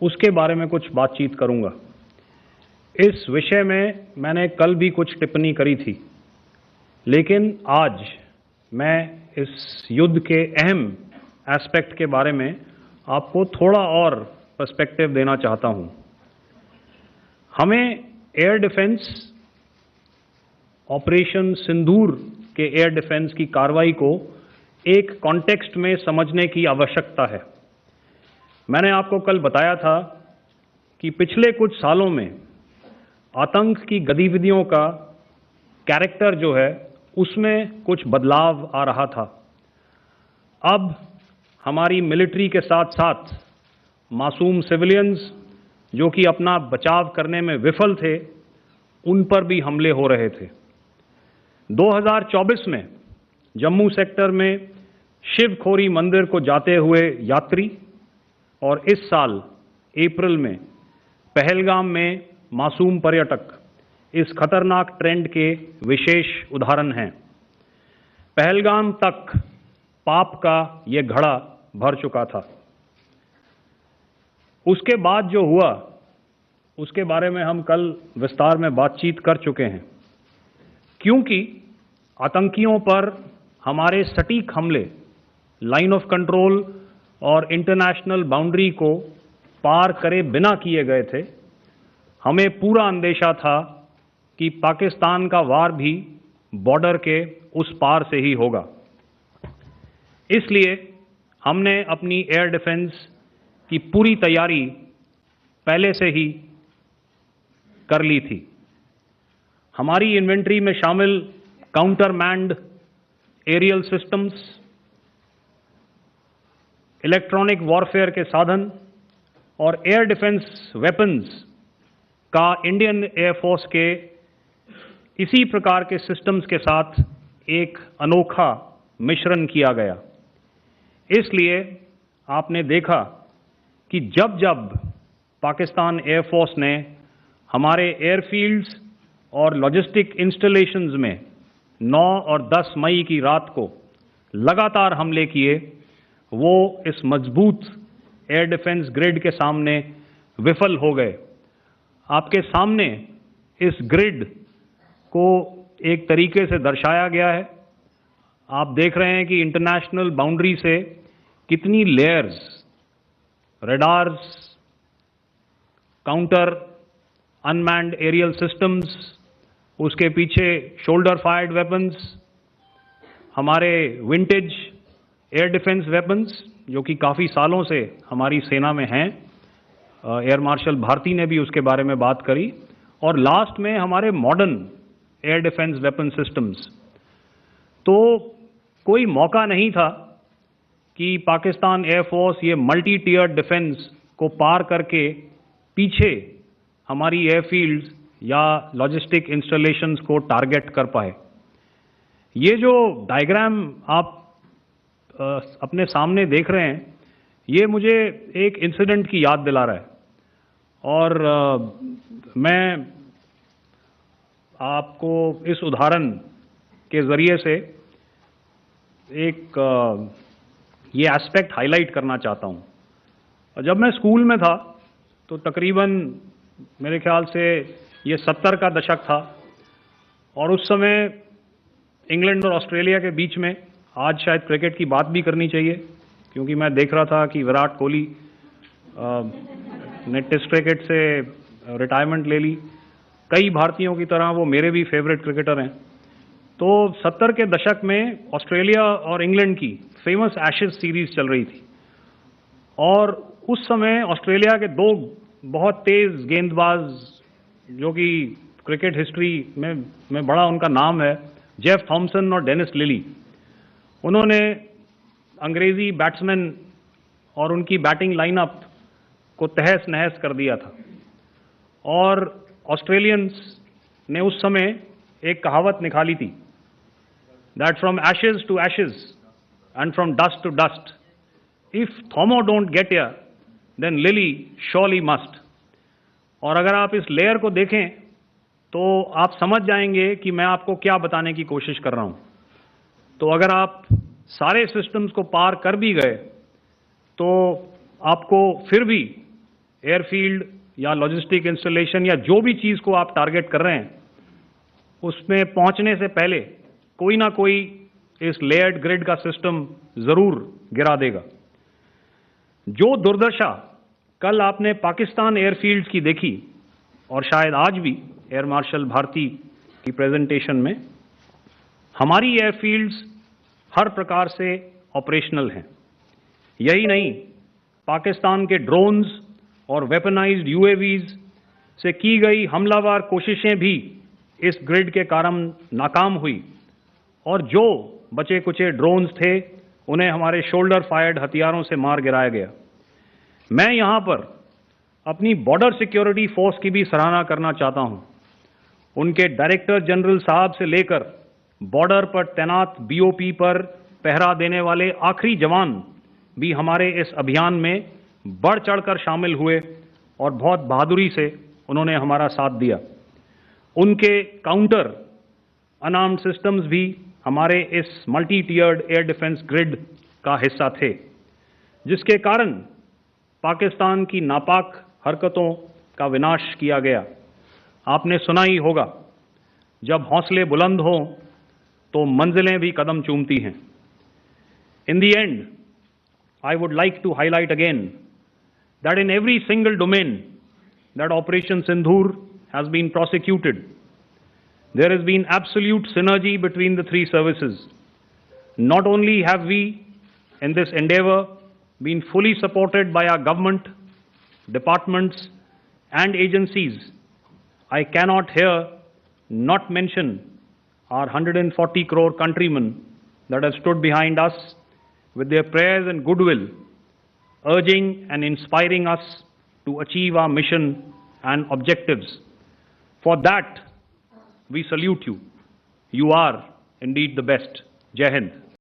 उसके बारे में कुछ बातचीत करूंगा। इस विषय में मैंने कल भी कुछ टिप्पणी करी थी, लेकिन आज मैं इस युद्ध के अहम एस्पेक्ट के बारे में आपको थोड़ा और पर्सपेक्टिव देना चाहता हूं। हमें एयर डिफेंस ऑपरेशन सिंदूर के एयर डिफेंस की कार्रवाई को एक कॉन्टेक्स्ट में समझने की आवश्यकता है। मैंने आपको कल बताया था कि पिछले कुछ सालों में आतंक की गतिविधियों का कैरेक्टर जो है उसमें कुछ बदलाव आ रहा था। अब हमारी मिलिट्री के साथ साथ मासूम सिविलियंस जो कि अपना बचाव करने में विफल थे, उन पर भी हमले हो रहे थे। 2024 में जम्मू सेक्टर में शिवखोरी मंदिर को जाते हुए यात्री और इस साल अप्रैल में पहलगाम में मासूम पर्यटक इस खतरनाक ट्रेंड के विशेष उदाहरण हैं। पहलगाम तक पाप का यह घड़ा भर चुका था। उसके बाद जो हुआ उसके बारे में हम कल विस्तार में बातचीत कर चुके हैं। क्योंकि आतंकियों पर हमारे सटीक हमले लाइन ऑफ कंट्रोल और इंटरनेशनल बाउंड्री को पार करे बिना किए गए थे, हमें पूरा अंदेशा था कि पाकिस्तान का वार भी बॉर्डर के उस पार से ही होगा। इसलिए हमने अपनी एयर डिफेंस की पूरी तैयारी पहले से ही कर ली थी। हमारी इन्वेंट्री में शामिल counter manned aerial systems, electronic warfare के साधन और एयर डिफेंस वेपन्स का इंडियन एयरफोर्स के इसी प्रकार के सिस्टम्स के साथ एक अनोखा मिश्रण किया गया। इसलिए आपने देखा कि जब जब पाकिस्तान एयरफोर्स ने हमारे एयरफील्ड्स और लॉजिस्टिक इंस्टॉलेशंस में 9 और 10 मई की रात को लगातार हमले किए, वो इस मजबूत एयर डिफेंस ग्रिड के सामने विफल हो गए। आपके सामने इस ग्रिड को एक तरीके से दर्शाया गया है। आप देख रहे हैं कि इंटरनेशनल बाउंड्री से कितनी layers, radars, counter unmanned aerial systems, उसके पीछे शोल्डर फायर्ड वेपन्स, हमारे विंटेज एयर डिफेंस वेपन्स जो कि काफ़ी सालों से हमारी सेना में हैं। एयर मार्शल भारती ने भी उसके बारे में बात करी। और लास्ट में हमारे modern air defence weapon systems. तो कोई मौका नहीं था कि पाकिस्तान एयरफोर्स ये मल्टी टियर डिफेंस को पार करके पीछे हमारी एयरफील्ड्स या लॉजिस्टिक इंस्टॉलेशंस को टारगेट कर पाए। ये जो डायग्राम आप अपने सामने देख रहे हैं, ये मुझे एक इंसिडेंट की याद दिला रहा है। और मैं आपको इस उदाहरण के ज़रिए से एक ये एस्पेक्ट हाईलाइट करना चाहता हूँ। जब मैं स्कूल में था तो तकरीबन मेरे ख्याल से ये 70 का दशक था और उस समय इंग्लैंड और ऑस्ट्रेलिया के बीच में, आज शायद क्रिकेट की बात भी करनी चाहिए क्योंकि मैं देख रहा था कि विराट कोहली ने टेस्ट क्रिकेट से रिटायरमेंट ले ली। कई भारतीयों की तरह वो मेरे भी फेवरेट क्रिकेटर हैं। तो 70 के दशक में ऑस्ट्रेलिया और इंग्लैंड की फेमस एशेज सीरीज चल रही थी और उस समय ऑस्ट्रेलिया के 2 बहुत तेज गेंदबाज जो कि क्रिकेट हिस्ट्री में बड़ा उनका नाम है, जेफ थॉमसन और डेनिस लिली, उन्होंने अंग्रेजी बैट्समैन और उनकी बैटिंग लाइनअप को तहस नहस कर दिया था। और ऑस्ट्रेलियंस ने उस समय एक कहावत निकाली थी, that from ashes to ashes and from dust to dust, if Thommo don't get here then Lillee surely must. और अगर आप इस लेयर को देखें तो आप समझ जाएंगे कि मैं आपको क्या बताने की कोशिश कर रहा हूं। तो अगर आप सारे सिस्टम्स को पार कर भी गए तो आपको फिर भी एयरफील्ड या लॉजिस्टिक इंस्टॉलेशन या जो भी चीज़ को आप टारगेट कर रहे हैं, उसमें पहुंचने से पहले कोई ना कोई इस लेयर्ड ग्रिड का सिस्टम जरूर गिरा देगा। जो दुर्दशा कल आपने पाकिस्तान एयरफील्ड्स की देखी और शायद आज भी एयर मार्शल भारती की प्रेजेंटेशन में, हमारी एयरफील्ड्स हर प्रकार से ऑपरेशनल हैं। यही नहीं, पाकिस्तान के ड्रोन्स और वेपनाइज्ड यूएवीज से की गई हमलावर कोशिशें भी इस ग्रिड के कारण नाकाम हुई और जो बचे कुचे ड्रोन्स थे उन्हें हमारे शोल्डर फायर्ड हथियारों से मार गिराया गया। मैं यहां पर अपनी बॉर्डर सिक्योरिटी फोर्स की भी सराहना करना चाहता हूं। उनके डायरेक्टर जनरल साहब से लेकर बॉर्डर पर तैनात बीओपी पर पहरा देने वाले आखिरी जवान भी हमारे इस अभियान में बढ़ चढ़कर शामिल हुए और बहुत बहादुरी से उन्होंने हमारा साथ दिया। उनके काउंटर अनार्म्ड सिस्टम्स भी हमारे इस मल्टी टियर्ड एयर डिफेंस ग्रिड का हिस्सा थे, जिसके कारण पाकिस्तान की नापाक हरकतों का विनाश किया गया। आपने सुना ही होगा, जब हौसले बुलंद हों तो मंजिलें भी कदम चूमती हैं। In the end, I would like to highlight again that in every single domain that Operation Sindhur has been prosecuted, there has been absolute synergy between the three services. Not only have we, in this endeavor, been fully supported by our government, departments, and agencies, I cannot here not mention our 140 crore countrymen that have stood behind us with their prayers and goodwill, urging and inspiring us to achieve our mission and objectives. For that, we salute you. You are indeed the best. Jai Hind.